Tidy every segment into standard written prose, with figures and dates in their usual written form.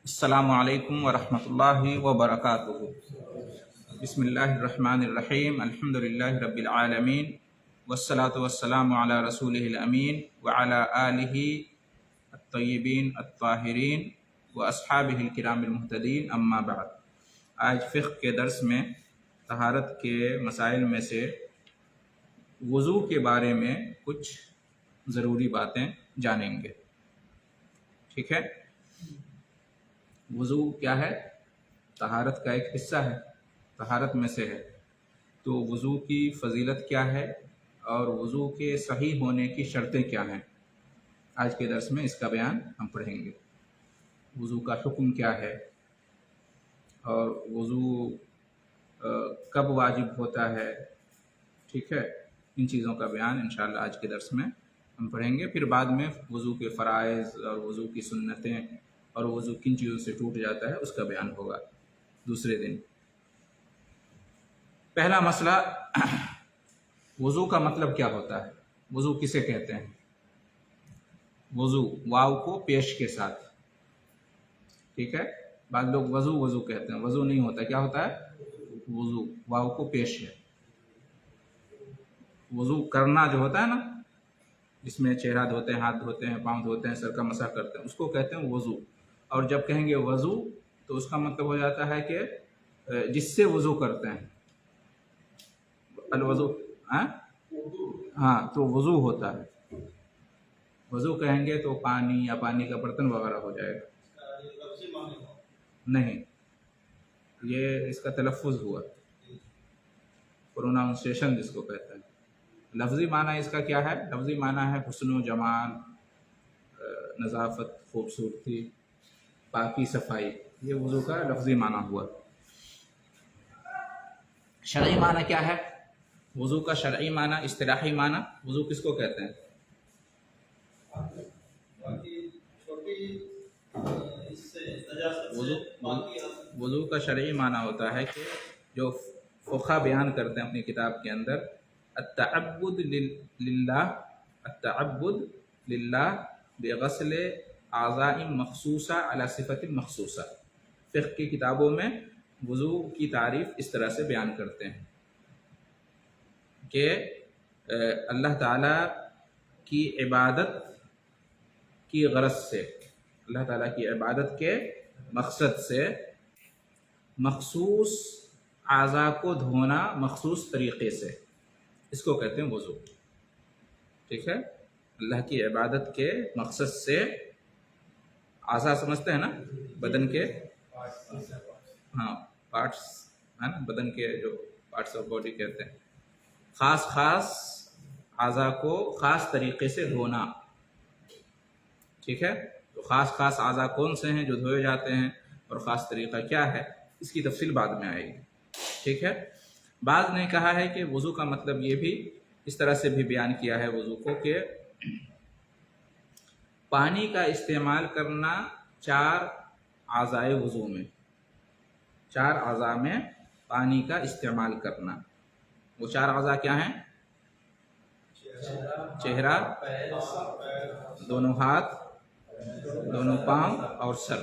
السلام علیکم ورحمۃ اللہ وبرکاتہ۔ بسم اللہ الرحمن الرحیم، الحمد للہ رب العالمین، والصلاة والسلام علی رسولہ الامین وعلی آلہ الطیبین الطاہرین واصحابہ الکرام المہتدین، اما بعد۔ آج فقہ کے درس میں طہارت کے مسائل میں سے وضو کے بارے میں کچھ ضروری باتیں جانیں گے، ٹھیک ہے؟ وضو کیا ہے؟ طہارت کا ایک حصہ ہے، طہارت میں سے ہے۔ تو وضو کی فضیلت کیا ہے اور وضو کے صحیح ہونے کی شرطیں کیا ہیں، آج کے درس میں اس کا بیان ہم پڑھیں گے۔ وضو کا حکم کیا ہے اور وضو کب واجب ہوتا ہے، ٹھیک ہے؟ ان چیزوں کا بیان انشاءاللہ آج کے درس میں ہم پڑھیں گے۔ پھر بعد میں وضو کے فرائض اور وضو کی سنتیں اور وضو کن چیزوں سے ٹوٹ جاتا ہے اس کا بیان ہوگا دوسرے دن۔ پہلا مسئلہ، وضو کا مطلب کیا ہوتا ہے؟ وضو کسے کہتے ہیں؟ وضو واو کو پیش کے ساتھ، ٹھیک ہے؟ بعض لوگ وضو کہتے ہیں، وضو نہیں ہوتا، کیا ہوتا ہے؟ وضو واو کو پیش ہے۔ وضو کرنا جو ہوتا ہے نا، جس میں چہرہ دھوتے ہیں، ہاتھ دھوتے ہیں، پاؤں دھوتے ہیں، سر کا مسح کرتے ہیں، اس کو کہتے ہیں وضو۔ اور جب کہیں گے وضو تو اس کا مطلب ہو جاتا ہے کہ جس سے وضو کرتے ہیں، الوضو، ہاں تو وضو ہوتا ہے۔ وضو کہیں گے تو پانی یا پانی کا برتن وغیرہ ہو جائے گا، نہیں، یہ اس کا تلفظ ہوا، پروناؤنسیشن جس کو کہتے ہیں۔ لفظی معنی اس کا کیا ہے؟ لفظی معنی ہے حسن و جمال، نظافت، خوبصورتی، پاکی، صفائی، یہ وضو کا لفظی معنی ہوا۔ شرعی معنی کیا ہے؟ وضو کا شرعی معنی، اصطلاحی معنی، وضو کس کو کہتے ہیں؟ وضو کا شرعی معنی ہوتا ہے کہ جو فقہا بیان کرتے ہیں اپنی کتاب کے اندر، التعبد للہ بغسل اعضاء مخصوصہ علی صفت مخصوصہ۔ فقہ کی کتابوں میں وضو کی تعریف اس طرح سے بیان کرتے ہیں کہ اللہ تعالیٰ کی عبادت کی غرض سے، اللہ تعالیٰ کی عبادت کے مقصد سے مخصوص اعضاء کو دھونا مخصوص طریقے سے، اس کو کہتے ہیں وضو، ٹھیک ہے؟ اللہ کی عبادت کے مقصد سے اعضاء سمجھتے ہیں نا، بدن کے، ہاں پارٹس ہے نا، بدن کے جو پارٹس آف باڈی کہتے ہیں، خاص اعضاء کو خاص طریقے سے دھونا، ٹھیک ہے؟ تو خاص اعضاء کون سے ہیں جو دھوئے جاتے ہیں اور خاص طریقہ کیا ہے، اس کی تفصیل بعد میں آئے گی، ٹھیک ہے؟ بعض نے کہا ہے کہ وضو کا مطلب یہ بھی اس طرح سے بھی بیان کیا ہے وضو کو کہ پانی کا استعمال کرنا چار اعضائے وضو میں، چار اعضاء میں پانی کا استعمال کرنا۔ وہ چار اعضاء کیا ہیں؟ چہرہ، دونوں ہاتھ، دونوں پاؤں اور سر،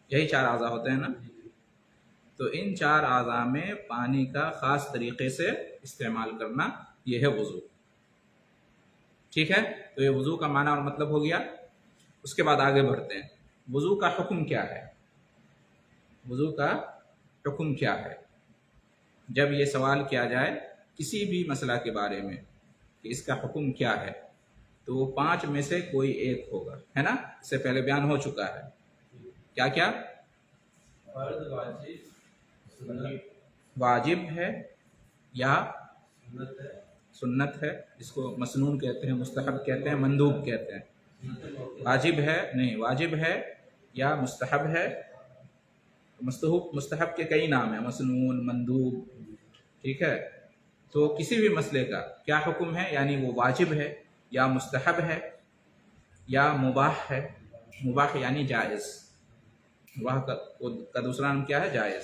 یہی چار اعضاء ہوتے ہیں نا۔ تو ان چار اعضاء میں پانی کا خاص طریقے سے استعمال کرنا، یہ ہے وضو، ٹھیک ہے؟ تو یہ وضو کا معنی اور مطلب ہو گیا۔ اس کے بعد آگے بڑھتے ہیں، وضو کا حکم کیا ہے؟ وضو کا حکم کیا ہے؟ جب یہ سوال کیا جائے کسی بھی مسئلہ کے بارے میں کہ اس کا حکم کیا ہے، تو وہ پانچ میں سے کوئی ایک ہوگا، ہے نا؟ اس سے پہلے بیان ہو چکا ہے، کیا کیا؟ واجب ہے یا سنت ہے، اس کو مسنون کہتے ہیں، مستحب کہتے ہیں، مندوب کہتے ہیں۔ واجب ہے، نہیں، واجب ہے یا مستحب ہے۔ مستحب کے کئی نام ہیں، مسنون، مندوب، ٹھیک ہے؟ تو کسی بھی مسئلے کا کیا حکم ہے، یعنی وہ واجب ہے یا مستحب ہے یا مباح ہے۔ مباح یعنی جائز، مباح کا دوسرا نام کیا ہے؟ جائز،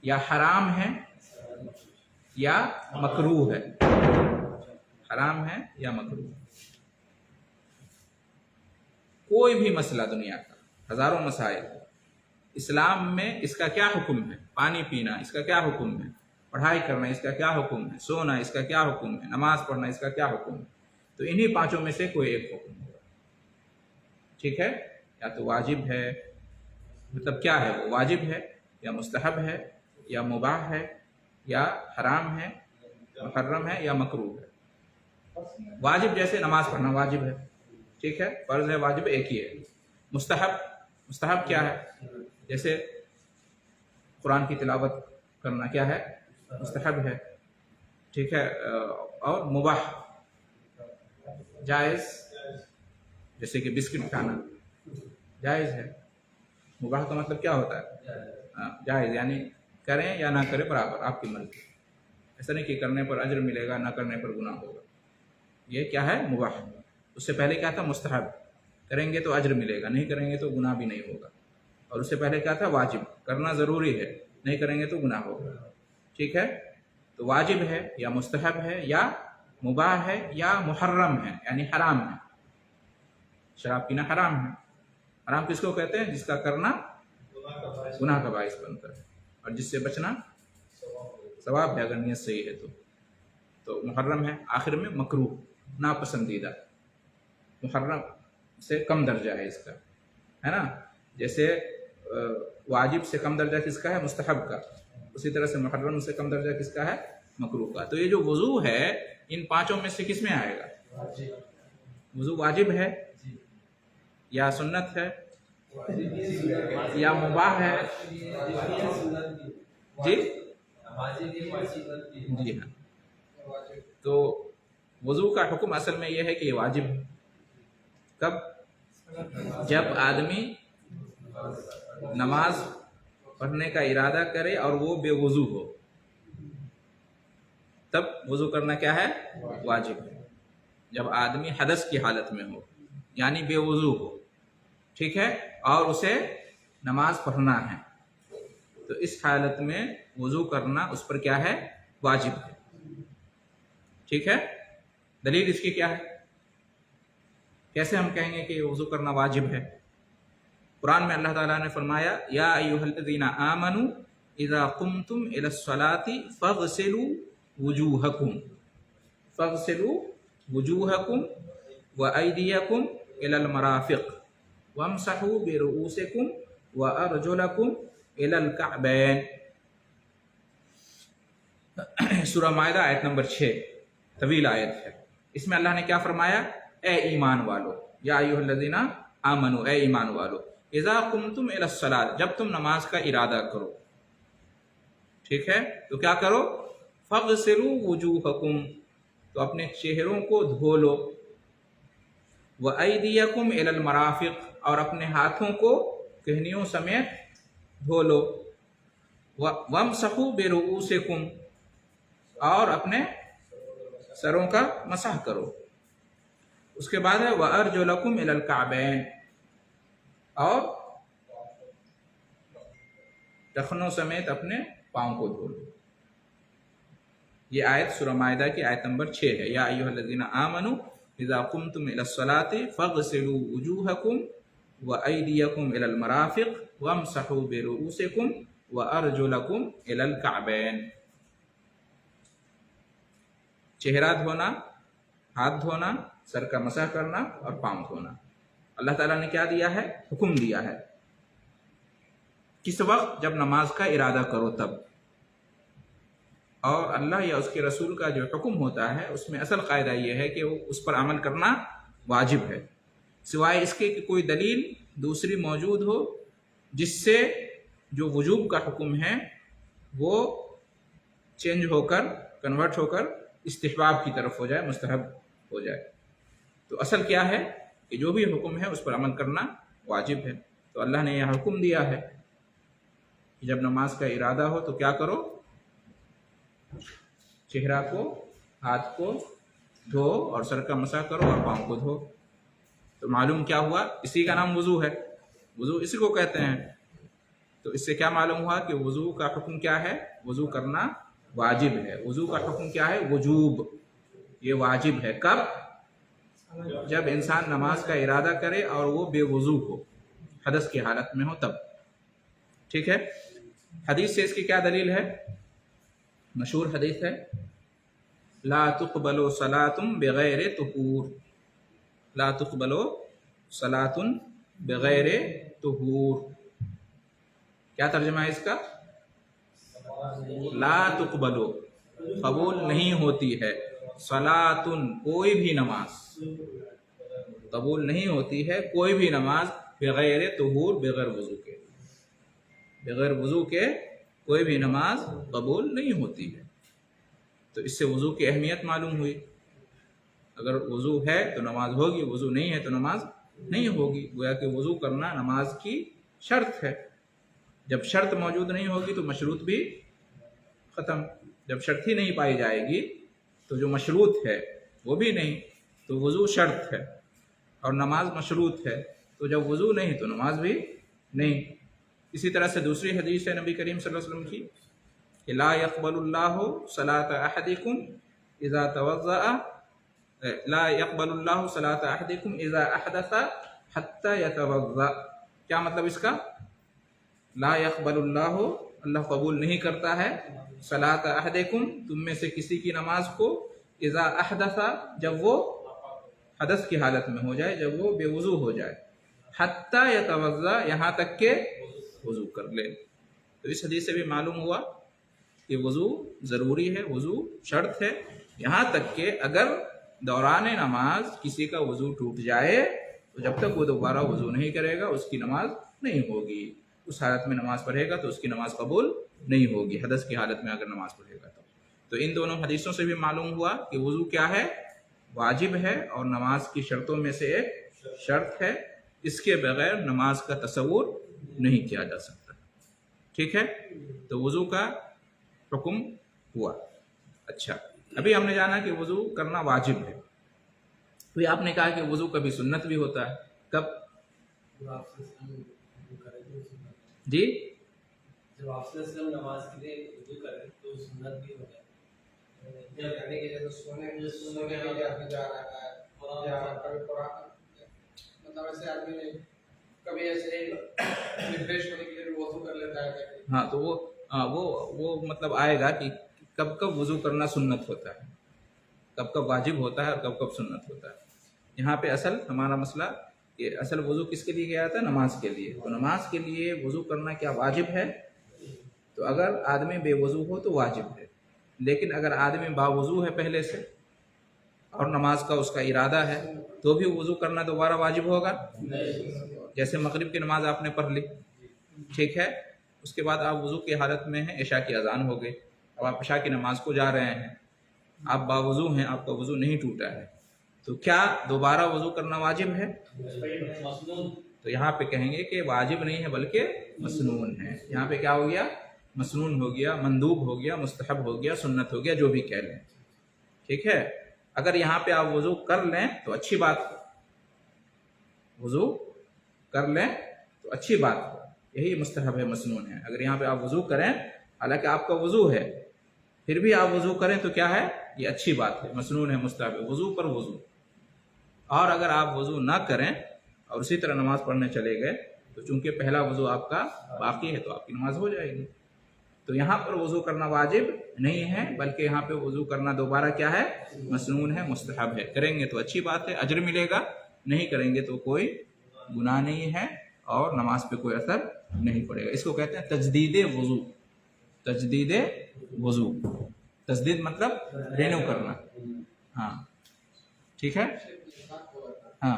یا حرام ہے یا مکروہ ہے، حرام ہے یا مکروہ۔ کوئی بھی مسئلہ دنیا کا، ہزاروں مسائل، اسلام میں اس کا کیا حکم ہے، پانی پینا اس کا کیا حکم ہے، پڑھائی کرنا اس کا کیا حکم ہے، سونا اس کا کیا حکم ہے، نماز پڑھنا اس کا کیا حکم ہے، تو انہی پانچوں میں سے کوئی ایک حکم ہوگا. ٹھیک ہے، یا تو واجب ہے، مطلب کیا ہے وہ، واجب ہے یا مستحب ہے یا مباح ہے یا حرام ہے، محرم ہے یا مکروہ ہے. واجب جیسے نماز پڑھنا واجب ہے، ٹھیک ہے، فرض ہے، واجب ایک ہی ہے. مستحب کیا ہے، جیسے قرآن کی تلاوت کرنا کیا ہے، مستحب ہے، ٹھیک ہے. اور مباح جائز، جیسے کہ بسکٹ کھانا جائز ہے. مباح کا مطلب کیا ہوتا ہے، جائز، یعنی کریں یا نہ کریں برابر، آپ کی مرضی. ایسا نہیں کہ کرنے پر اجر ملے گا، نہ کرنے پر گناہ ہوگا. یہ کیا ہے، مباح. اس سے پہلے کیا تھا، مستحب، کریں گے تو اجر ملے گا، نہیں کریں گے تو گناہ بھی نہیں ہوگا. اور اس سے پہلے کیا تھا، واجب، کرنا ضروری ہے، نہیں کریں گے تو گناہ ہوگا. ٹھیک ہے، تو واجب ہے یا مستحب ہے یا مباح ہے یا محرم ہے، یعنی حرام ہے. شراب پینا حرام ہے. حرام کس کو کہتے ہیں، جس کا کرنا گناہ کا باعث بنتا ہے اور جس سے بچنا ثواب ہے اگر نیت صحیح ہے تو محرم ہے. آخر میں مکروہ، ناپسندیدہ، محرم سے کم درجہ ہے اس کا، ہے نا. جیسے واجب سے کم درجہ کس کا ہے، مستحب کا، اسی طرح سے محرم سے کم درجہ کس کا ہے، مکروہ کا. تو یہ جو وضو ہے ان پانچوں میں سے کس میں آئے گا، وضو واجب ہے یا سنت ہے یا مباح ہے، جی جی ہاں. تو وضو کا حکم اصل میں یہ ہے کہ یہ واجب ہے. کب، جب آدمی نماز پڑھنے کا ارادہ کرے اور وہ بے وضو ہو، تب وضو کرنا کیا ہے، واجب ہے. جب آدمی حدث کی حالت میں ہو یعنی بے وضو ہو، ٹھیک ہے، اور اسے نماز پڑھنا ہے، تو اس حالت میں وضو کرنا اس پر کیا ہے، واجب ہے. ٹھیک ہے، دلیل اس کی کیا ہے، کیسے ہم کہیں گے کہ وضو کرنا واجب ہے. قرآن میں اللہ تعالیٰ نے فرمایا، یا ایھا الذین آمنوا اذا قمتم الی الصلاۃ فاغسلوا وجوہکم وایدیکم الی المرافق وامسحوا برؤوسکم وارجلکم الی الکعبین. سورہ مائدہ آیت نمبر 6، طویل آیت ہے. اس میں اللہ نے کیا فرمایا، اے ایمان والو، یا ایھا الذین آمنوا، اے ایمان والو، اذا قمتم الی الصلاۃ، جب تم نماز کا ارادہ کرو، ٹھیک ہے، تو کیا کرو، فاغسلوا وجوہکم، تو اپنے چہروں کو دھو لو، وایدیکم الی المرافق، اور اپنے ہاتھوں کو کہنیوں سمیت دھو لو، وامسحوا برؤوسکم، اور اپنے سروں کا مسح کرو. اس کے بعد ہے وارجلکم الی الکعبین، اور ٹخنوں سمیت اپنے پاؤں کو دھو لو. یہ آیت سورہ مائدہ کی آیت نمبر 6 ہے، یا ایھا الذین آمنوا اذا قمتم الی الصلاۃ فاغسلوا وجوہکم وایدیکم الی المرافق وامسحوا برؤوسکم وارجلکم الی الکعبین. چہرہ دھونا، ہاتھ دھونا، سر کا مسح کرنا اور پاؤں دھونا. اللہ تعالیٰ نے کیا دیا ہے، حکم دیا ہے. کس وقت، جب نماز کا ارادہ کرو تب. اور اللہ یا اس کے رسول کا جو حکم ہوتا ہے اس میں اصل قاعدہ یہ ہے کہ وہ اس پر عمل کرنا واجب ہے، سوائے اس کے کہ کوئی دلیل دوسری موجود ہو جس سے جو وجوب کا حکم ہے وہ چینج ہو کر، کنورٹ ہو کر استحباب کی طرف ہو جائے، مستحب ہو جائے. تو اصل کیا ہے کہ جو بھی حکم ہے اس پر عمل کرنا واجب ہے. تو اللہ نے یہ حکم دیا ہے کہ جب نماز کا ارادہ ہو تو کیا کرو، چہرہ کو، ہاتھ کو دھو اور سر کا مسح کرو اور پاؤں کو دھو. تو معلوم کیا ہوا، اسی کا نام وضو ہے، وضو اسی کو کہتے ہیں. تو اس سے کیا معلوم ہوا کہ وضو کا حکم کیا ہے، وضو کرنا واجب ہے. وضو کا حکم کیا ہے، وجوب، یہ واجب ہے. کب، جب انسان نماز کا ارادہ کرے اور وہ بے وضو ہو، حدث کی حالت میں ہو تب. ٹھیک ہے. حدیث سے اس کی کیا دلیل ہے؟ مشہور حدیث ہے لا تقبل صلاۃ بغیر طہور، لا تقبل صلاۃ بغیر طہور. کیا ترجمہ ہے اس کا؟ لا تقبل، قبول نہیں ہوتی ہے، صلاۃ کوئی بھی نماز، قبول نہیں ہوتی ہے کوئی بھی نماز، بغیر طہور بغیر وضو کے، بغیر وضو کے کوئی بھی نماز قبول نہیں ہوتی ہے. تو اس سے وضو کی اہمیت معلوم ہوئی. اگر وضو ہے تو نماز ہوگی، وضو نہیں ہے تو نماز نہیں ہوگی. گویا کہ وضو کرنا نماز کی شرط ہے. جب شرط موجود نہیں ہوگی تو مشروط بھی ختم. جب شرط ہی نہیں پائی جائے گی تو جو مشروط ہے وہ بھی نہیں. تو وضو شرط ہے اور نماز مشروط ہے، تو جب وضو نہیں تو نماز بھی نہیں. اسی طرح سے دوسری حدیث ہے نبی کریم صلی اللہ علیہ وسلم کی کہ لا يقبل اللہ صلاۃ احدکم اذا توضأ، لا يقبل اللہ صلاۃ احدکم اذا احدث حتى يتوضأ. کیا مطلب اس کا؟ لا يقبل اللہ، اللہ قبول نہیں کرتا ہے، صلاۃ احدکم تم میں سے کسی کی نماز کو، اذا احدث جب وہ حدث کی حالت میں ہو جائے، جب وہ بے وضو ہو جائے، حتی یتوضا یہاں تک کہ وضو کر لے. تو اس حدیث سے بھی معلوم ہوا کہ وضو ضروری ہے، وضو شرط ہے، یہاں تک کہ اگر دوران نماز کسی کا وضو ٹوٹ جائے تو جب تک وہ دوبارہ وضو نہیں کرے گا اس کی نماز نہیں ہوگی. اس حالت میں نماز پڑھے گا تو اس کی نماز قبول نہیں ہوگی، حدث کی حالت میں اگر نماز پڑھے گا تو ان دونوں حدیثوں سے بھی معلوم ہوا کہ وضو کیا ہے؟ واجب ہے اور نماز کی شرطوں میں سے ایک شرط ہے. اس کے بغیر نماز کا تصور نہیں کیا جا سکتا. ٹھیک ہے، تو وضو کا حکم ہوا. اچھا، ابھی ہم نے جانا کہ وضو کرنا واجب ہے. تو آپ نے کہا کہ وضو کبھی سنت بھی ہوتا ہے. کب؟ جی جب آپ صلی اللہ علیہ وسلم نماز کے لیے وضو کریں تو سنت بھی ہوتا ہے. ہاں، تو وہ مطلب آئے گا کہ کب کب وضو کرنا سنت ہوتا ہے، کب کب واجب ہوتا ہے اور کب کب سنت ہوتا ہے. یہاں پہ اصل ہمارا مسئلہ کہ اصل وضو کس کے لیے گیا تھا؟ نماز کے لیے. تو نماز کے لیے وضو کرنا کیا واجب ہے؟ تو اگر آدمی بے وضو ہو تو واجب ہے، لیکن اگر آدمی باوضو ہے پہلے سے اور نماز کا اس کا ارادہ ہے تو بھی وضو کرنا دوبارہ واجب ہوگا. جیسے مغرب کی نماز آپ نے پڑھ لی، ٹھیک ہے، اس کے بعد آپ وضو کی حالت میں ہیں، عشاء کی اذان ہو گئی، اب آپ عشاء کی نماز کو جا رہے ہیں، آپ باوضو ہیں، آپ کا وضو نہیں ٹوٹا ہے، تو کیا دوبارہ وضو کرنا واجب ہے؟ تو یہاں پہ کہیں گے کہ واجب نہیں ہے بلکہ مسنون ہے. یہاں پہ کیا ہو گیا؟ مسنون ہو گیا، مندوب ہو گیا، مستحب ہو گیا، سنت ہو گیا، جو بھی کہہ لیں. ٹھیک ہے، اگر یہاں پہ آپ وضو کر لیں تو اچھی بات ہے، وضو کر لیں تو اچھی بات ہے، یہی مستحب ہے، مسنون ہے. اگر یہاں پہ آپ وضو کریں حالانکہ آپ کا وضو ہے پھر بھی آپ وضو کریں تو کیا ہے؟ یہ اچھی بات ہے، مسنون ہے، مستحب ہے، وضو پر وضو. اور اگر آپ وضو نہ کریں اور اسی طرح نماز پڑھنے چلے گئے تو چونکہ پہلا وضو آپ کا باقی ہے تو آپ کی نماز ہو جائے گی. تو یہاں پر وضو کرنا واجب نہیں ہے بلکہ یہاں پہ وضو کرنا دوبارہ کیا ہے؟ مسنون ہے، مستحب ہے. کریں گے تو اچھی بات ہے، اجر ملے گا، نہیں کریں گے تو کوئی گناہ نہیں ہے اور نماز پہ کوئی اثر نہیں پڑے گا. اس کو کہتے ہیں تجدید وضو. تجدید وضو، تجدید مطلب رینیو کرنا. ہاں ٹھیک ہے. ہاں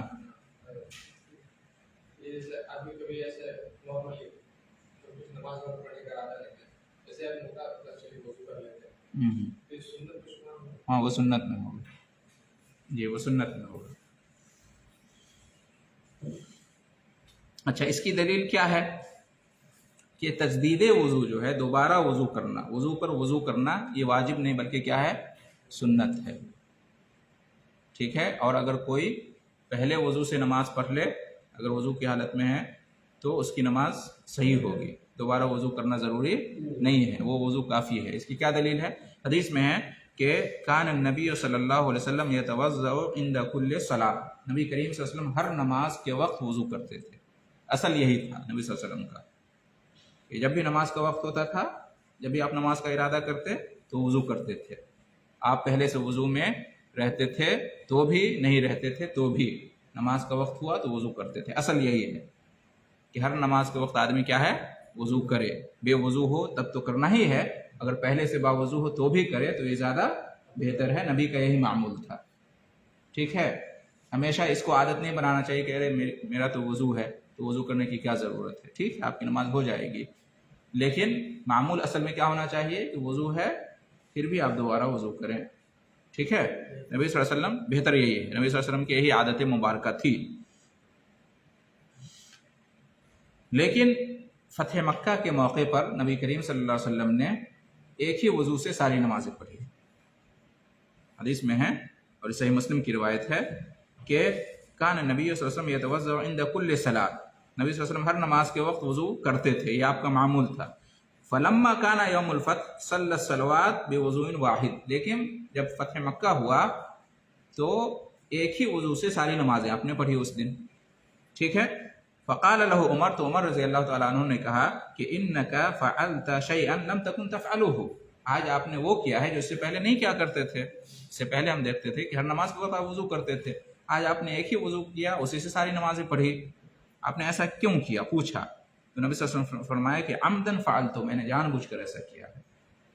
ہاں، وہ سنت میں ہوگا، جی وہ سنت میں ہوگا. اچھا، اس کی دلیل کیا ہے کہ تجدید وضو جو ہے دوبارہ وضو کرنا، وضو پر وضو کرنا، یہ واجب نہیں بلکہ کیا ہے؟ سنت ہے. ٹھیک ہے، اور اگر کوئی پہلے وضو سے نماز پڑھ لے، اگر وضو کی حالت میں ہے تو اس کی نماز صحیح ہوگی، دوبارہ وضو کرنا ضروری نہیں ہے، وہ وضو کافی ہے. اس کی کیا دلیل ہے؟ حدیث میں ہے کہ کان النبی صلی اللہ علیہ وسلم یتوضأ عند کل صلاۃ، نبی کریم صلی اللہ علیہ وسلم ہر نماز کے وقت وضو کرتے تھے. اصل یہی تھا نبی صلی اللہ علیہ وسلم کا. کہ جب بھی نماز کا وقت ہوتا تھا، جب بھی آپ نماز کا ارادہ کرتے تو وضو کرتے تھے. آپ پہلے سے وضو میں رہتے تھے تو بھی، نہیں رہتے تھے تو بھی، نماز کا وقت ہوا تو وضو کرتے تھے. اصل یہی ہے کہ ہر نماز کے وقت آدمی کیا ہے، وضو کرے. بے وضو ہو تب تو کرنا ہی ہے، اگر پہلے سے باوضو ہو تو بھی کرے تو یہ زیادہ بہتر ہے. نبی کا یہی معمول تھا. ٹھیک ہے، ہمیشہ اس کو عادت نہیں بنانا چاہیے کہ ارے میرا تو وضو ہے تو وضو کرنے کی کیا ضرورت ہے. ٹھیک ہے، آپ کی نماز ہو جائے گی، لیکن معمول اصل میں کیا ہونا چاہیے کہ وضو ہے پھر بھی آپ دوبارہ وضو کریں. ٹھیک ہے، نبی صلی اللہ علیہ وسلم بہتر یہی ہے، نبی صلی اللہ علیہ وسلم کی یہی عادت مبارکہ تھی. لیکن فتح مکہ کے موقع پر نبی کریم صلی اللہ علیہ وسلم نے ایک ہی وضو سے ساری نمازیں پڑھی. حدیث میں ہے اور صحیح مسلم کی روایت ہے کہ کان نبی صلی اللہ علیہ وسلم یتوضأ عند کل صلاۃ، نبی صلی اللہ علیہ وسلم ہر نماز کے وقت وضو کرتے تھے، یہ آپ کا معمول تھا. فلما کان یوم الفتح صلی الصلوات بوضوء واحد، لیکن جب فتح مکہ ہوا تو ایک ہی وضو سے ساری نمازیں آپ نے پڑھی اس دن. ٹھیک ہے، فقال له عمر، تو عمر رضی اللہ تعالیٰ عنہ نے کہا کہ انک فعلت شیئا لم تکن تفعله، آج آپ نے وہ کیا ہے جو اس سے پہلے نہیں کیا کرتے تھے. اس سے پہلے ہم دیکھتے تھے کہ ہر نماز کے وقت آپ وضو کرتے تھے، آج آپ نے ایک ہی وضو کیا، اسی سے ساری نمازیں پڑھی. آپ نے ایسا کیوں کیا، پوچھا تو نبی صلی اللہ علیہ وسلم نے فرمایا کہ عمدن فعلت، میں نے جان بوجھ کر ایسا کیا ہے،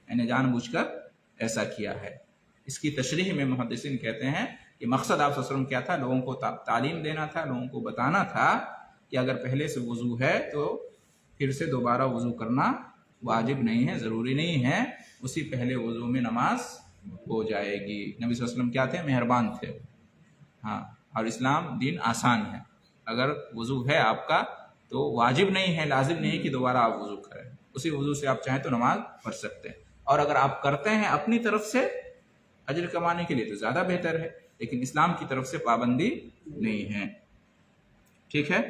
میں نے جان بوجھ کر ایسا کیا ہے. اس کی تشریح میں محدثین کہتے ہیں کہ مقصد آپ صلی اللہ علیہ وسلم کیا تھا، لوگوں کو تعلیم دینا تھا، لوگوں کو بتانا تھا کہ اگر پہلے سے وضو ہے تو پھر سے دوبارہ وضو کرنا واجب نہیں ہے، ضروری نہیں ہے، اسی پہلے وضو میں نماز ہو جائے گی. نبی صلی اللہ علیہ وسلم کیا تھے، مہربان تھے. ہاں، اور اسلام دین آسان ہے. اگر وضو ہے آپ کا تو واجب نہیں ہے، لازم نہیں ہے کہ دوبارہ آپ وضو کریں، اسی وضو سے آپ چاہیں تو نماز پڑھ سکتے ہیں. اور اگر آپ کرتے ہیں اپنی طرف سے اجر کمانے کے لیے تو زیادہ بہتر ہے، لیکن اسلام کی طرف سے پابندی نہیں ہے. ٹھیک ہے،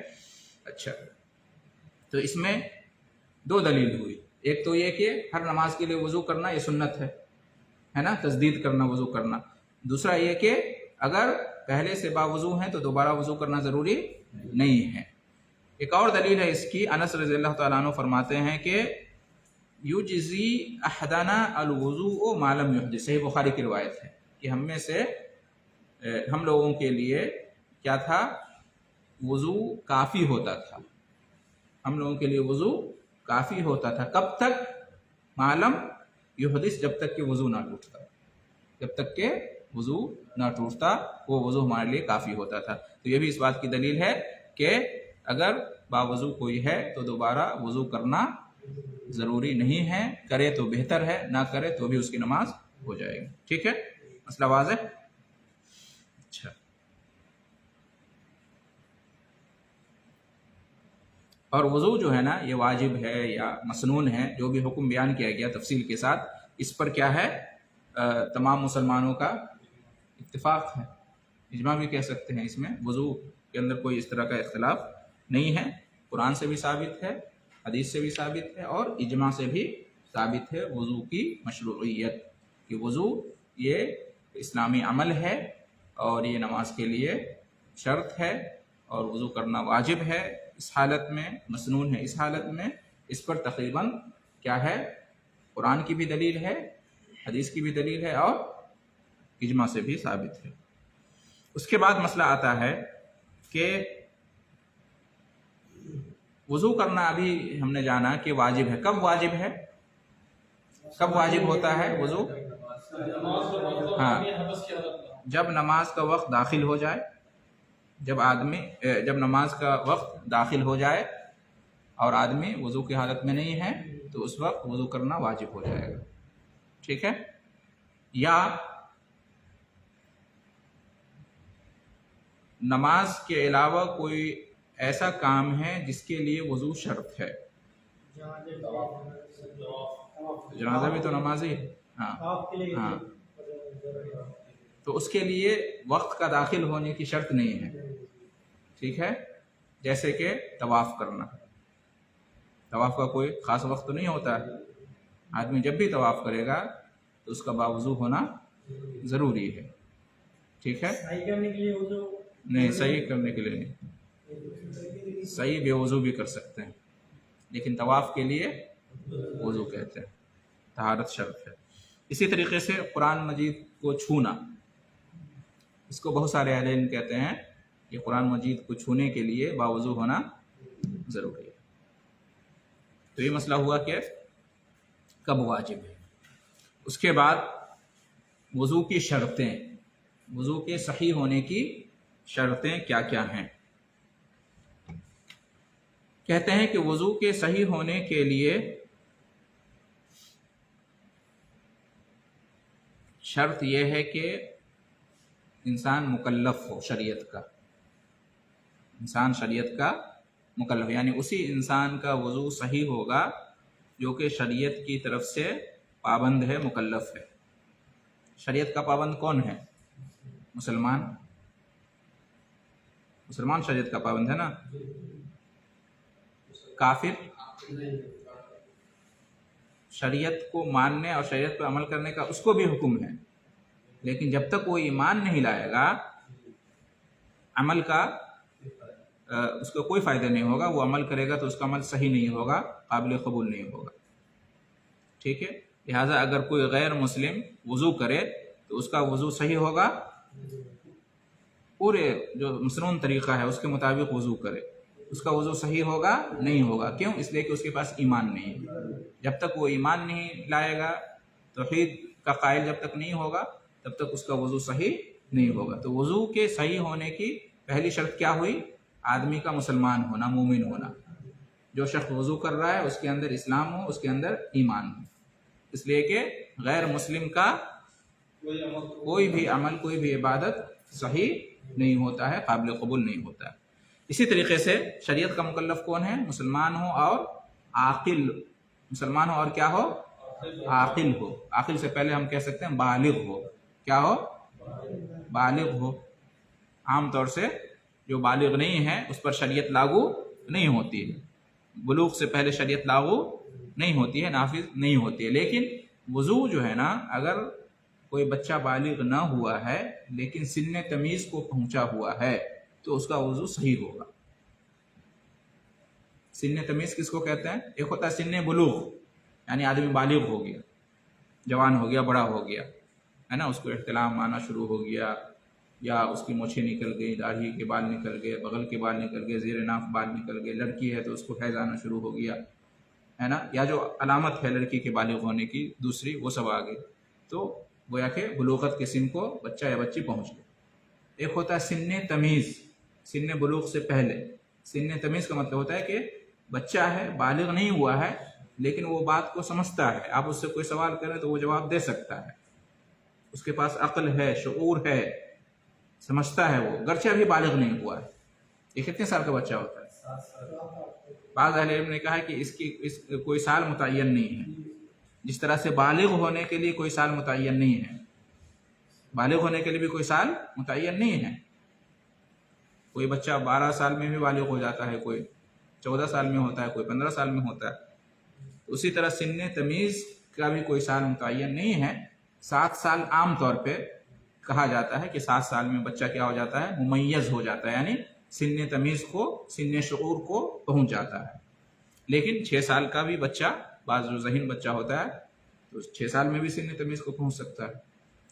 اچھا، تو اس میں دو دلیل ہوئی. ایک تو یہ کہ ہر نماز کے لیے وضو کرنا یہ سنت ہے نا، تجدید کرنا، وضو کرنا. دوسرا یہ کہ اگر پہلے سے باوضو ہیں تو دوبارہ وضو کرنا ضروری نہیں ہے. ایک اور دلیل ہے اس کی، انس رضی اللہ تعالیٰ عنہ فرماتے ہیں کہ یجزی احدنا الوضوء ما لم یحدث، صحیح بخاری کی روایت ہے کہ ہم میں سے ہم لوگوں کے لیے کیا تھا، وضو کافی ہوتا تھا. ہم لوگوں کے لیے وضو کافی ہوتا تھا. کب تک، معلوم یحدث، جب تک کہ وضو نہ ٹوٹتا، جب تک کہ وضو نہ ٹوٹتا وہ وضو ہمارے لیے کافی ہوتا تھا. تو یہ بھی اس بات کی دلیل ہے کہ اگر باوضو کوئی ہے تو دوبارہ وضو کرنا ضروری نہیں ہے، کرے تو بہتر ہے، نہ کرے تو بھی اس کی نماز ہو جائے گی. ٹھیک ہے، مسئلہ واضح. اچھا، اور وضو جو ہے نا یہ واجب ہے یا مسنون ہے، جو بھی حکم بیان کیا گیا تفصیل کے ساتھ، اس پر کیا ہے، تمام مسلمانوں کا اتفاق ہے، اجماع بھی کہہ سکتے ہیں. اس میں وضو کے اندر کوئی اس طرح کا اختلاف نہیں ہے. قرآن سے بھی ثابت ہے، حدیث سے بھی ثابت ہے، اور اجماع سے بھی ثابت ہے وضو کی مشروعیت، کہ وضو یہ اسلامی عمل ہے اور یہ نماز کے لیے شرط ہے، اور وضو کرنا واجب ہے اس حالت میں، مسنون ہے اس حالت میں. اس پر تقریباً کیا ہے، قرآن کی بھی دلیل ہے، حدیث کی بھی دلیل ہے، اور اجماع سے بھی ثابت ہے. اس کے بعد مسئلہ آتا ہے کہ وضو کرنا ابھی ہم نے جانا کہ واجب ہے. کب واجب ہے، کب واجب ہوتا ہے وضو؟ ہاں، جب نماز کا وقت داخل ہو جائے، جب نماز کا وقت داخل ہو جائے اور آدمی وضو کی حالت میں نہیں ہے تو اس وقت وضو کرنا واجب ہو جائے گا. ٹھیک ہے، یا نماز کے علاوہ کوئی ایسا کام ہے جس کے لیے وضو شرط ہے. جنازہ بھی تو نماز ہی ہے. ہاں، تو اس کے لیے وقت کا داخل ہونے کی شرط نہیں ہے. ٹھیک ہے، جیسے کہ طواف کرنا، طواف کا کوئی خاص وقت تو نہیں ہوتا ہے، آدمی جب بھی طواف کرے گا تو اس کا باوضو ہونا ضروری ہے. ٹھیک ہے، نہیں، صحیح کرنے کے لیے نہیں، صحیح بے وضو بھی کر سکتے ہیں، لیکن طواف کے لیے وضو کہتے ہیں، طہارت شرط ہے۔ اسی طریقے سے قرآن مجید کو چھونا، اس کو بہت سارے اہل علم کہتے ہیں کہ قرآن مجید کو چھونے کے لیے باوضو ہونا ضروری ہے۔ تو یہ مسئلہ ہوا کہ کب واجب ہے۔ اس کے بعد وضو کی شرطیں، وضو کے صحیح ہونے کی شرطیں کیا کیا ہیں؟ کہتے ہیں کہ وضو کے صحیح ہونے کے لیے شرط یہ ہے کہ انسان مکلف ہو، شریعت کا انسان شریعت کا مکلف، یعنی اسی انسان کا وضو صحیح ہوگا جو کہ شریعت کی طرف سے پابند ہے، مکلف ہے۔ شریعت کا پابند کون ہے؟ مسلمان شریعت کا پابند ہے نا۔ کافر شریعت کو ماننے اور شریعت پر عمل کرنے کا اس کو بھی حکم ہے، لیکن جب تک وہ ایمان نہیں لائے گا عمل کا اس کو کوئی فائدہ نہیں ہوگا، وہ عمل کرے گا تو اس کا عمل صحیح نہیں ہوگا، قابل قبول نہیں ہوگا، ٹھیک ہے۔ لہٰذا اگر کوئی غیر مسلم وضو کرے تو اس کا وضو صحیح ہوگا، پورے جو مسنون طریقہ ہے اس کے مطابق وضو کرے، اس کا وضو صحیح ہوگا نہیں ہوگا، کیوں؟ اس لیے کہ اس کے پاس ایمان نہیں ہے۔ جب تک وہ ایمان نہیں لائے گا، توحید کا قائل جب تک نہیں ہوگا تب تک اس کا وضو صحیح نہیں ہوگا۔ تو وضو کے صحیح ہونے کی پہلی شرط کیا ہوئی؟ آدمی کا مسلمان ہونا، مومن ہونا۔ جو شخص وضو کر رہا ہے اس کے اندر اسلام ہو، اس کے اندر ایمان ہو، اس لیے کہ غیر مسلم کا کوئی بھی عمل، کوئی بھی عبادت صحیح نہیں ہوتا ہے، قابل قبول نہیں ہوتا ہے۔ اسی طریقے سے شریعت کا مکلف کون ہے؟ مسلمان ہو اور عاقل، مسلمان ہو اور کیا ہو؟ عاقل ہو۔ عاقل سے پہلے ہم کہہ سکتے ہیں بالغ ہو۔ کیا ہو؟ بالغ ہو۔ عام طور سے جو بالغ نہیں ہے اس پر شریعت لاگو نہیں ہوتی ہے، بلوغ سے پہلے شریعت لاگو نہیں ہوتی ہے، نافذ نہیں ہوتی ہے۔ لیکن وضو جو ہے نا، اگر کوئی بچہ بالغ نہ ہوا ہے لیکن سن تمیز کو پہنچا ہوا ہے تو اس کا وضو صحیح ہوگا۔ سن تمیز کس کو کہتے ہیں؟ ایک ہوتا ہے سن بلوغ، یعنی آدمی بالغ ہو گیا، جوان ہو گیا، بڑا ہو گیا ہے نا، اس کو احتلام آنا شروع ہو گیا، یا اس کی مونچھیں نکل گئی، داڑھی کے بال نکل گئے، بغل کے بال نکل گئے، زیر ناف بال نکل گئے، لڑکی ہے تو اس کو حیض آنا شروع ہو گیا ہے نا، یا جو علامت ہے لڑکی کے بالغ ہونے کی دوسری، وہ سب آ گئی، تو گویا کہ بلوغت کے سن کو بچہ یا بچی پہنچ گئے۔ ایک ہوتا ہے سن تمیز، سن بلوغ سے پہلے۔ سن تمیز کا مطلب ہوتا ہے کہ بچہ ہے، بالغ نہیں ہوا ہے لیکن وہ بات کو سمجھتا ہے، آپ اس سے کوئی سوال کریں تو وہ جواب دے سکتا ہے، اس کے پاس عقل ہے، شعور ہے، سمجھتا ہے، وہ گرچہ ابھی بالغ نہیں ہوا ہے۔ یہ کتنے سال کا بچہ ہوتا ہے؟ بعض اہل علم نے کہا ہے کہ اس کوئی سال متعین نہیں ہے، جس طرح سے بالغ ہونے کے لیے کوئی سال متعین نہیں ہے، بالغ ہونے کے لیے بھی کوئی سال متعین نہیں ہے۔ کوئی بچہ 12 سال میں بھی بالغ ہو جاتا ہے، کوئی 14 سال میں ہوتا ہے، کوئی 15 سال میں ہوتا ہے۔ اسی طرح سن تمیز کا بھی کوئی سال متعین نہیں ہے۔ 7 سال عام طور پہ کہا جاتا ہے کہ 7 سال میں بچہ کیا ہو جاتا ہے؟ ممیز ہو جاتا ہے، یعنی سن تمیز کو، سن شعور کو پہنچ جاتا ہے۔ لیکن 6 سال کا بھی بچہ، بعض جو ذہین بچہ ہوتا ہے تو 6 سال میں بھی سن تمیز کو پہنچ سکتا ہے۔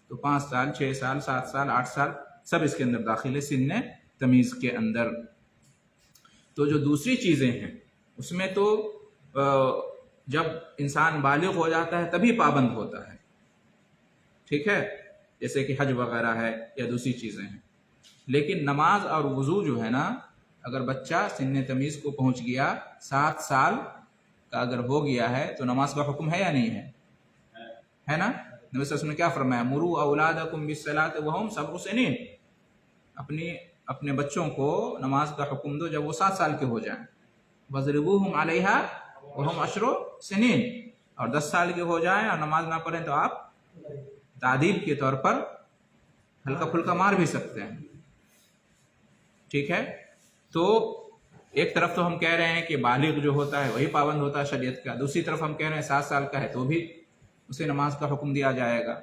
تو 5 سال، 6 سال، 7 سال، 8 سال سب اس کے اندر داخل ہے سن تمیز کے اندر۔ تو جو دوسری چیزیں ہیں اس میں تو جب انسان بالغ ہو جاتا ہے تبھی پابند ہوتا ہے، ٹھیک ہے، جیسے کہ حج وغیرہ ہے یا دوسری چیزیں ہیں۔ لیکن نماز اور وضو جو ہے نا، اگر بچہ سن تمیز کو پہنچ گیا، 7 سال کا اگر ہو گیا ہے تو نماز کا حکم ہے یا نہیں ہے؟ ہے نا؟ نبی صلی اللہ علیہ وسلم نے کیا فرمایا؟ مروا اولادکم بالصلاۃ وہم سبع سنین، اپنے بچوں کو نماز کا حکم دو جب وہ 7 سال کے ہو جائیں۔ وضربوہم علیہا وہم 10 سنین، اور 10 سال کے ہو جائیں اور نماز نہ پڑھیں تو آپ تعدیب کے طور پر ہلکا پھلکا مار بھی سکتے ہیں، ٹھیک ہے۔ تو ایک طرف تو ہم کہہ رہے ہیں کہ بالغ جو ہوتا ہے وہی پابند ہوتا ہے شریعت کا، دوسری طرف ہم کہہ رہے ہیں 7 سال کا ہے تو بھی اسے نماز کا حکم دیا جائے گا۔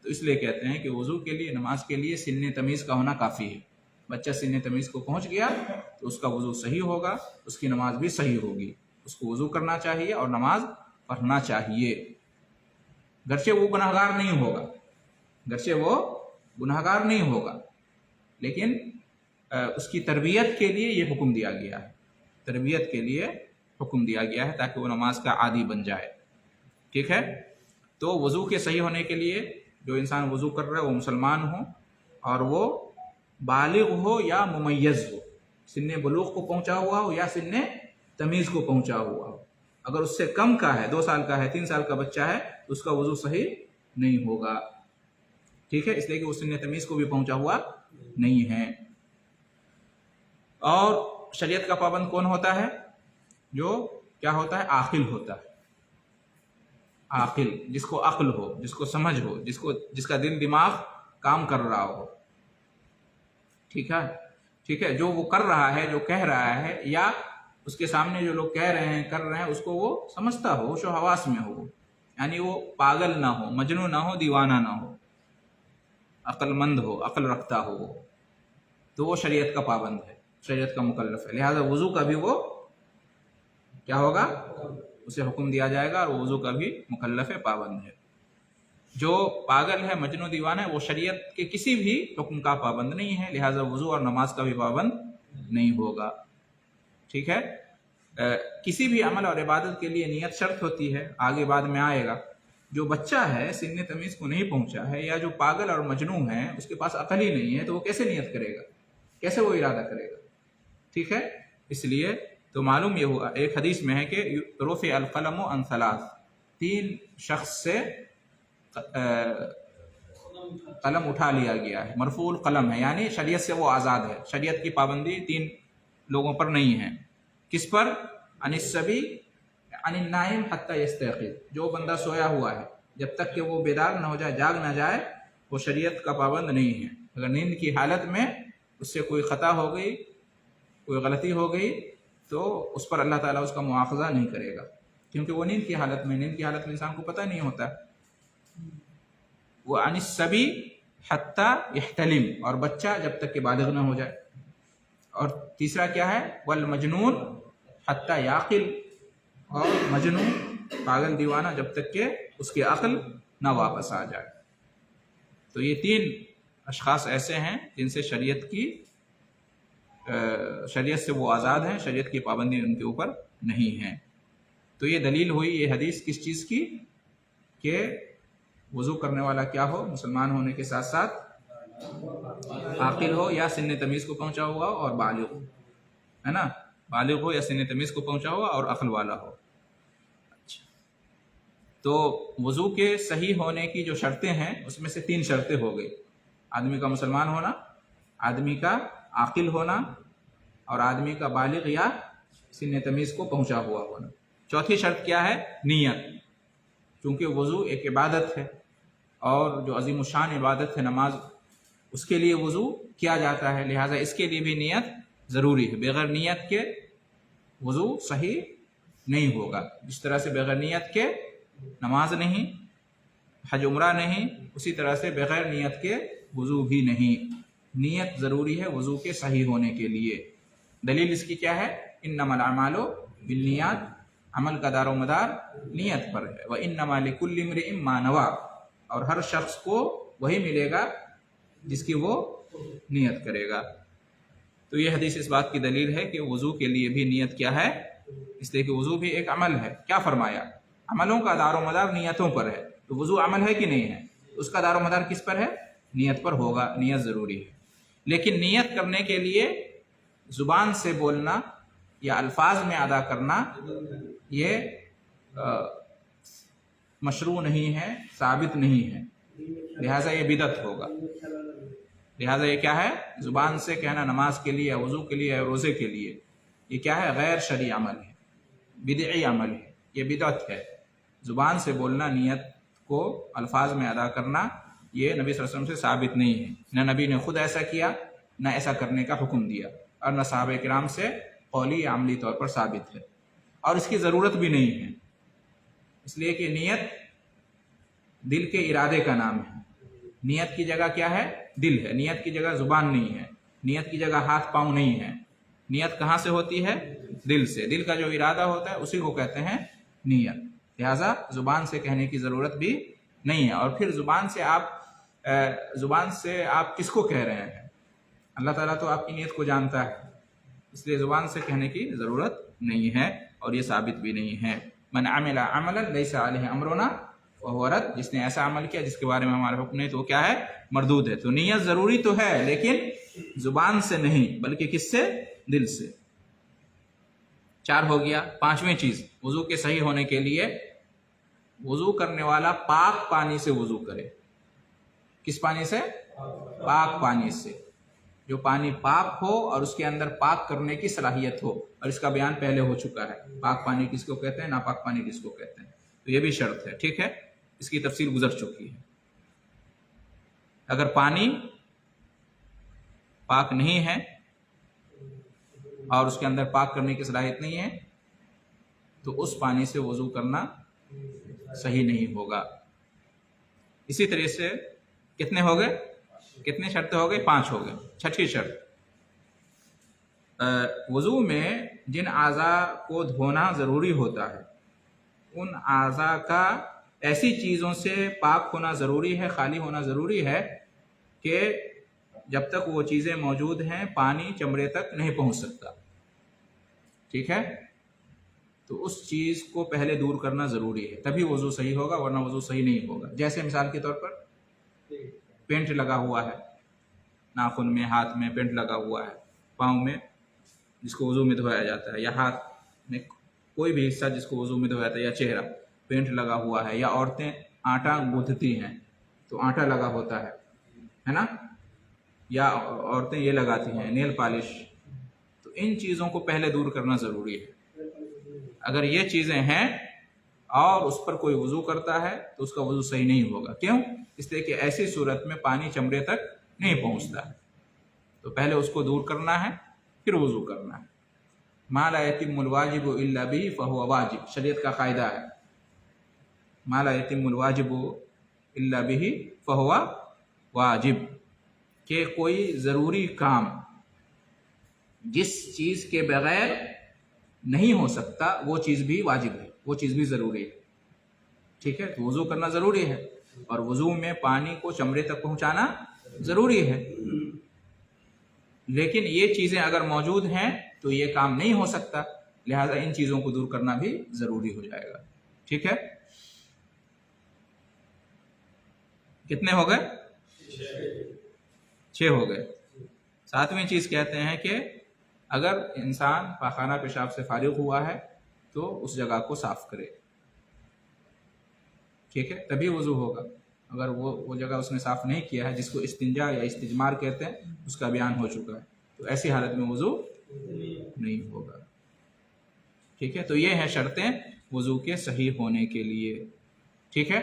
تو اس لیے کہتے ہیں کہ وضو کے لیے، نماز کے لیے سن تمیز کا ہونا کافی ہے۔ بچہ سن تمیز کو پہنچ گیا تو اس کا وضو صحیح ہوگا، اس کی نماز بھی صحیح ہوگی۔ اس کو وضو کرنا چاہیے اور نماز پڑھنا چاہیے، گرچہ وہ گناہگار نہیں ہوگا، گرچہ وہ گناہگار نہیں ہوگا، لیکن اس کی تربیت کے لیے یہ حکم دیا گیا ہے، تربیت کے لیے حکم دیا گیا ہے تاکہ وہ نماز کا عادی بن جائے، ٹھیک ہے۔ تو وضو کے صحیح ہونے کے لیے جو انسان وضو کر رہا ہے وہ مسلمان ہو اور وہ بالغ ہو یا ممیز ہو، سن بلوغ کو پہنچا ہوا ہو یا سن تمیز کو پہنچا ہوا ہو۔ اگر اس سے کم کا ہے، 2 سال کا ہے، 3 سال کا بچہ ہے، تو اس کا وضو صحیح نہیں ہوگا، ٹھیک ہے، اس لیے کہ وہ سن تمیز کو بھی پہنچا ہوا نہیں ہے۔ اور شریعت کا پابند کون ہوتا ہے؟ جو کیا ہوتا ہے؟ عاقل ہوتا ہے، عاقل، جس کو عقل ہو، جس کو سمجھ ہو، جس کا دل دماغ کام کر رہا ہو، ٹھیک ہے، ٹھیک ہے، جو وہ کر رہا ہے، جو کہہ رہا ہے، یا اس کے سامنے جو لوگ کہہ رہے ہیں، کر رہے ہیں، اس کو وہ سمجھتا ہو، ہوش و حواس میں ہو، یعنی وہ پاگل نہ ہو، مجنون نہ ہو، دیوانہ نہ ہو، عقل مند ہو، عقل رکھتا ہو وہ، تو وہ شریعت کا پابند ہے، شریعت کا مکلف ہے۔ لہذا وضو کا بھی وہ کیا ہوگا؟ اسے حکم دیا جائے گا اور وہ وضو کا بھی مکلف ہے، پابند ہے۔ جو پاگل ہے، مجنون دیوانہ ہے، وہ شریعت کے کسی بھی حکم کا پابند نہیں ہے، لہذا وضو اور نماز کا بھی پابند نہیں ہوگا، ٹھیک ہے۔ کسی بھی عمل اور عبادت کے لیے نیت شرط ہوتی ہے، آگے بعد میں آئے گا۔ جو بچہ ہے، سن تمیز کو نہیں پہنچا ہے، یا جو پاگل اور مجنون ہے، اس کے پاس عقل ہی نہیں ہے، تو وہ کیسے نیت کرے گا، کیسے وہ ارادہ کرے گا، ٹھیک ہے۔ اس لیے تو معلوم یہ ہوا، ایک حدیث میں ہے کہ رفع القلم عن 3، 3 شخص سے قلم اٹھا لیا گیا ہے، مرفوع القلم ہے، یعنی شریعت سے وہ آزاد ہے، شریعت کی پابندی 3 لوگوں پر نہیں ہے۔ کس پر؟ عن الصبی عن النائم حتی یستیقظ، جو بندہ سویا ہوا ہے جب تک کہ وہ بیدار نہ ہو جائے، جاگ نہ جائے، وہ شریعت کا پابند نہیں ہے۔ اگر نیند کی حالت میں اس سے کوئی خطا ہو گئی، کوئی غلطی ہو گئی، تو اس پر اللہ تعالیٰ اس کا مواخذہ نہیں کرے گا، کیونکہ وہ نیند کی حالت میں انسان کو پتہ نہیں ہوتا۔ وہ عن الصبی حتی یحتلم، اور بچہ جب تک کہ بالغ نہ ہو جائے۔ اور تیسرا کیا ہے؟ والمجنون حتی یعقل، اور مجنون، پاگل دیوانہ، جب تک کہ اس کی عقل نہ واپس آ جائے۔ تو یہ 3 اشخاص ایسے ہیں جن سے شریعت سے وہ آزاد ہیں، شریعت کی پابندی ان کے اوپر نہیں ہے۔ تو یہ دلیل ہوئی یہ حدیث کس چیز کی؟ کہ وضو کرنے والا کیا ہو؟ مسلمان ہونے کے ساتھ ساتھ عاقل ہو یا سن تمیز کو پہنچا ہوا ہو اور بالغ ہو، ہے نا، بالغ ہو یا سن تمیز کو پہنچا ہوا اور عقل والا ہو۔ اچھا، تو وضو کے صحیح ہونے کی جو شرطیں ہیں اس میں سے 3 شرطیں ہو گئی، آدمی کا مسلمان ہونا، آدمی کا عاقل ہونا، اور آدمی کا بالغ یا سن تمیز کو پہنچا ہوا ہونا۔ چوتھی شرط کیا ہے؟ نیت، کیونکہ وضو ایک عبادت ہے، اور جو عظیم الشان عبادت ہے نماز، اس کے لیے وضو کیا جاتا ہے، لہٰذا اس کے لیے بھی نیت ضروری ہے۔ بغیر نیت کے وضو صحیح نہیں ہوگا، جس طرح سے بغیر نیت کے نماز نہیں، حج عمرہ نہیں، اسی طرح سے بغیر نیت کے وضو بھی نہیں۔ نیت ضروری ہے وضو کے صحیح ہونے کے لیے۔ دلیل اس کی کیا ہے؟ انما الاعمال بالنیات، عمل کا دار و مدار نیت پر ہے۔ وانما لکل امرئ ما نوى، اور ہر شخص کو وہی ملے گا جس کی وہ نیت کرے گا۔ تو یہ حدیث اس بات کی دلیل ہے کہ وضو کے لیے بھی نیت کیا ہے، اس لیے کہ وضو بھی ایک عمل ہے۔ کیا فرمایا؟ عملوں کا دار و مدار نیتوں پر ہے، تو وضو عمل ہے کہ نہیں ہے؟ اس کا دار و مدار کس پر ہے؟ نیت پر ہوگا، نیت ضروری ہے۔ لیکن نیت کرنے کے لیے زبان سے بولنا یا الفاظ میں ادا کرنا یہ مشروع نہیں ہے، ثابت نہیں ہے، لہٰذا یہ بدعت ہوگا۔ لہٰذا یہ کیا ہے؟ زبان سے کہنا نماز کے لیے، وضو کے لیے، روزے کے لیے، یہ کیا ہے؟ غیر شرعی عمل ہے، بدعی عمل ہے، یہ بدعت ہے۔ زبان سے بولنا، نیت کو الفاظ میں ادا کرنا، یہ نبی صلی اللہ علیہ وسلم سے ثابت نہیں ہے، نہ نبی نے خود ایسا کیا، نہ ایسا کرنے کا حکم دیا، اور نہ صحابہ کرام سے قولی یا عملی طور پر ثابت ہے، اور اس کی ضرورت بھی نہیں ہے، اس لیے کہ نیت دل کے ارادے کا نام ہے۔ نیت کی جگہ کیا ہے؟ دل ہے، نیت کی جگہ زبان نہیں ہے، نیت کی جگہ ہاتھ پاؤں نہیں ہے، نیت کہاں سے ہوتی ہے؟ دل سے. دل کا جو ارادہ ہوتا ہے اسی کو کہتے ہیں نیت. لہذا زبان سے کہنے کی ضرورت بھی نہیں ہے. اور پھر زبان سے آپ کس کو کہہ رہے ہیں؟ اللہ تعالیٰ تو آپ کی نیت کو جانتا ہے، اس لیے زبان سے کہنے کی ضرورت نہیں ہے اور یہ ثابت بھی نہیں ہے. من عمل عملا لیس علیہ امرنا فہو رد. جس نے ایسا عمل کیا جس کے بارے میں ہمارا حکم نہیں تو وہ کیا ہے؟ مردود ہے. تو نیت ضروری تو ہے لیکن زبان سے نہیں بلکہ کس سے؟ دل سے. 4 ہو گیا. 5ویں چیز، وضو کے صحیح ہونے کے لیے وضو کرنے والا پاک پانی سے وضو کرے. کس پانی سے؟ پاک پانی سے. جو پانی پاک ہو اور اس کے اندر پاک کرنے کی صلاحیت ہو، اور اس کا بیان پہلے ہو چکا ہے. پاک پانی کس کو کہتے ہیں، ناپاک پانی کس کو کہتے ہیں. تو یہ بھی شرط ہے. ٹھیک ہے، اس کی تفصیل گزر چکی ہے. اگر پانی پاک نہیں ہے اور اس کے اندر پاک کرنے کی صلاحیت نہیں ہے تو اس پانی سے وضو کرنا صحیح نہیں ہوگا. اسی طرح سے کتنے ہو گئے؟ کتنے شرطیں ہو گئے؟ 5 ہو گئے. 6ٹھی شرط، وضو میں جن اعضاء کو دھونا ضروری ہوتا ہے ان اعضاء کا ایسی چیزوں سے پاک ہونا ضروری ہے، خالی ہونا ضروری ہے کہ جب تک وہ چیزیں موجود ہیں پانی چمڑے تک نہیں پہنچ سکتا. ٹھیک ہے، تو اس چیز کو پہلے دور کرنا ضروری ہے، تبھی وضو صحیح ہوگا ورنہ وضو صحیح نہیں ہوگا. جیسے مثال کے طور پر پینٹ لگا ہوا ہے ناخن میں، ہاتھ میں پینٹ لگا ہوا ہے، پاؤں میں جس کو وضو میں دھویا جاتا ہے، یا ہاتھ میں کوئی بھی حصہ جس کو وضو میں دھویا جاتا ہے، یا چہرہ پینٹ لگا ہوا ہے، یا عورتیں آٹا گوندھتی ہیں تو آٹا لگا ہوتا ہے نا، یا عورتیں یہ لگاتی ہیں نیل پالش. تو ان چیزوں کو پہلے دور کرنا ضروری ہے. اگر یہ چیزیں ہیں اور اس پر کوئی وضو کرتا ہے تو اس کا وضو صحیح نہیں ہوگا. کیوں؟ اس لیے کہ ایسی صورت میں پانی چمڑے تک نہیں پہنچتا ہے. تو پہلے اس کو دور کرنا ہے پھر وضو کرنا ہے. ما لا یتم الواجب الا به فهو واجب. شریعت کا قاعدہ ہے ما لا یتم الواجب الا به فهو واجب، کہ کوئی ضروری کام جس چیز کے بغیر نہیں ہو سکتا وہ چیز بھی واجب ہے، وہ چیز بھی ضروری ہے. ٹھیک ہے، تو وضو کرنا ضروری ہے اور وضو میں پانی کو چمڑے تک پہنچانا ضروری ہے. لیکن یہ چیزیں اگر موجود ہیں تو یہ کام نہیں ہو سکتا، لہذا ان چیزوں کو دور کرنا بھی ضروری ہو جائے گا. ٹھیک ہے، کتنے ہو گئے؟ 6 ہو گئے. 7ویں چیز کہتے ہیں کہ اگر انسان پاخانہ پیشاب سے فارغ ہوا ہے تو اس جگہ کو صاف کرے. ٹھیک ہے، تبھی وضو ہوگا. اگر وہ جگہ اس نے صاف نہیں کیا ہے، جس کو استنجا یا استجمار کہتے ہیں، اس کا بیان ہو چکا ہے، تو ایسی حالت میں وضو نہیں ہوگا. ٹھیک ہے، تو یہ ہیں شرطیں وضو کے صحیح ہونے کے لیے. ٹھیک ہے،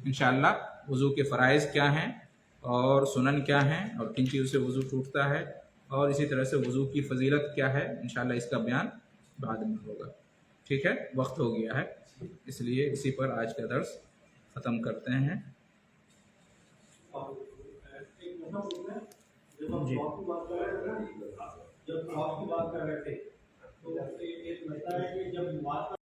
انشاءاللہ وضو کے فرائض کیا ہیں اور سنن کیا ہیں اور کن چیزوں سے وضو ٹوٹتا ہے اور اسی طرح سے وضو کی فضیلت کیا ہے، انشاءاللہ اس کا بیان بعد میں ہوگا. ٹھیک ہے، وقت ہو گیا ہے اس لیے اسی پر آج کا درس ختم کرتے ہیں. جی جب آپ کی بات کر رہے تھے تو ایک مسئلہ ہے کہ جب